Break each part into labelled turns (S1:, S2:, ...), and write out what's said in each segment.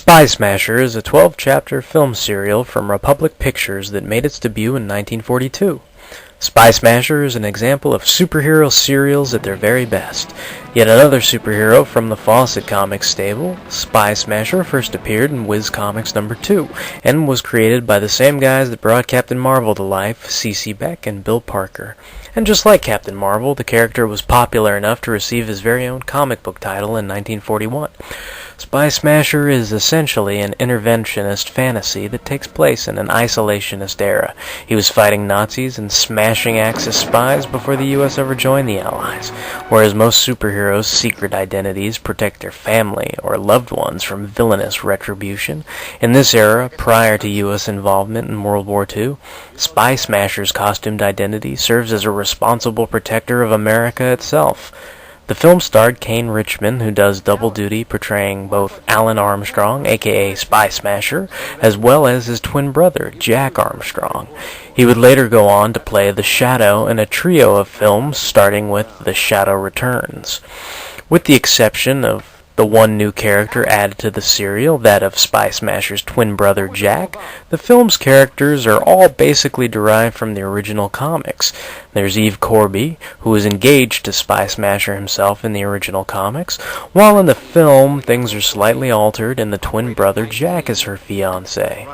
S1: Spy Smasher is a 12-chapter film serial from Republic Pictures that made its debut in 1942. Spy Smasher is an example of superhero serials at their very best. Yet another superhero from the Fawcett Comics stable, Spy Smasher first appeared in WHIZ Comics number 2, and was created by the same guys that brought Captain Marvel to life, C.C. Beck and Bill Parker. And just like Captain Marvel, the character was popular enough to receive his very own comic book title in 1941. Spy Smasher is essentially an interventionist fantasy that takes place in an isolationist era. He was fighting Nazis and smashing Axis spies before the U.S. ever joined the Allies, whereas most superheroes' secret identities protect their family or loved ones from villainous retribution. In this era, prior to U.S. involvement in World War II, Spy Smasher's costumed identity serves as a responsible protector of America itself. The film starred Kane Richmond, who does double duty portraying both Alan Armstrong, aka Spy Smasher, as well as his twin brother, Jack Armstrong. He would later go on to play the Shadow in a trio of films, starting with The Shadow Returns. With the exception of the one new character added to the serial, that of Spy Smasher's twin brother Jack, the film's characters are all basically derived from the original comics. There's Eve Corby, who is engaged to Spy Smasher himself in the original comics, while in the film things are slightly altered and the twin brother Jack is her fiancé.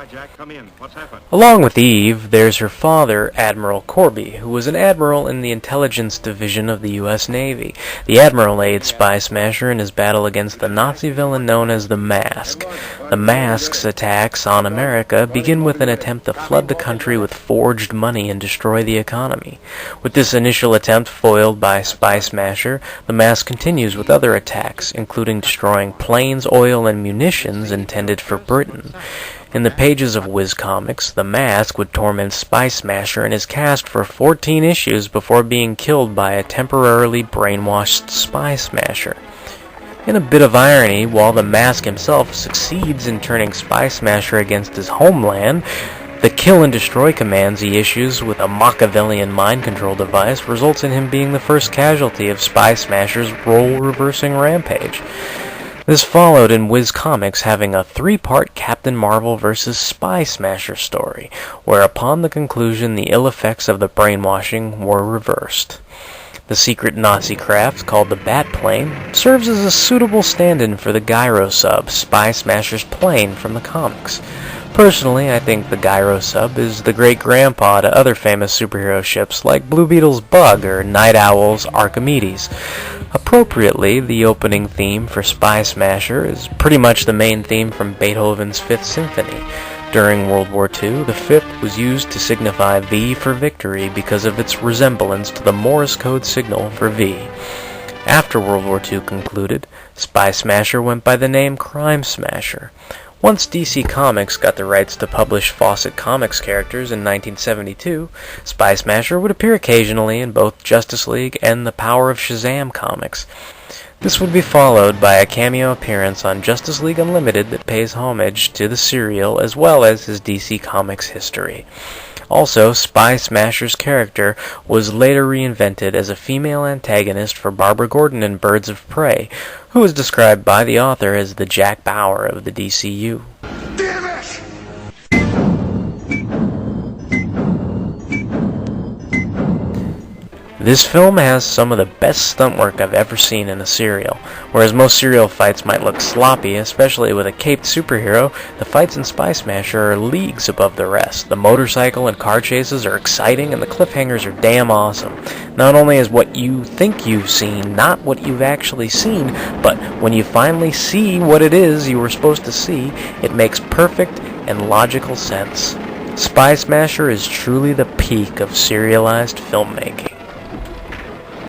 S1: Along with Eve, there's her father, Admiral Corby, who was an admiral in the intelligence division of the U.S. Navy. The admiral aids Spy Smasher in his battle against the Nazi villain known as the Mask. The Mask's attacks on America begin with an attempt to flood the country with forged money and destroy the economy. With this initial attempt foiled by Spy Smasher, the Mask continues with other attacks, including destroying planes, oil, and munitions intended for Britain. In the pages of WHIZ Comics, the Mask would torment Spy Smasher and his cast for 14 issues before being killed by a temporarily brainwashed Spy Smasher. In a bit of irony, while the Mask himself succeeds in turning Spy Smasher against his homeland, the kill and destroy commands he issues with a Machiavellian mind control device results in him being the first casualty of Spy Smasher's role-reversing rampage. This followed in WHIZ Comics having a 3-part Captain Marvel vs. Spy Smasher story, where upon the conclusion the ill effects of the brainwashing were reversed. The secret Nazi craft, called the Batplane, serves as a suitable stand-in for the Gyro Sub, Spy Smasher's plane from the comics. Personally, I think the Gyro Sub is the great-grandpa to other famous superhero ships like Blue Beetle's Bug or Night Owl's Archimedes. Appropriately, the opening theme for Spy Smasher is pretty much the main theme from Beethoven's Fifth Symphony. During World War II, the fifth was used to signify V for victory because of its resemblance to the Morse code signal for V. After World War II concluded, Spy Smasher went by the name Crime Smasher. Once DC Comics got the rights to publish Fawcett Comics characters in 1972, Spy Smasher would appear occasionally in both Justice League and the Power of Shazam comics. This would be followed by a cameo appearance on Justice League Unlimited that pays homage to the serial as well as his DC Comics history. Also, Spy Smasher's character was later reinvented as a female antagonist for Barbara Gordon in Birds of Prey, who was described by the author as the Jack Bauer of the DCU.
S2: Damn it!
S1: This film has some of the best stunt work I've ever seen in a serial. Whereas most serial fights might look sloppy, especially with a caped superhero, the fights in Spy Smasher are leagues above the rest. The motorcycle and car chases are exciting, and the cliffhangers are damn awesome. Not only is what you think you've seen not what you've actually seen, but when you finally see what it is you were supposed to see, it makes perfect and logical sense. Spy Smasher is truly the peak of serialized filmmaking.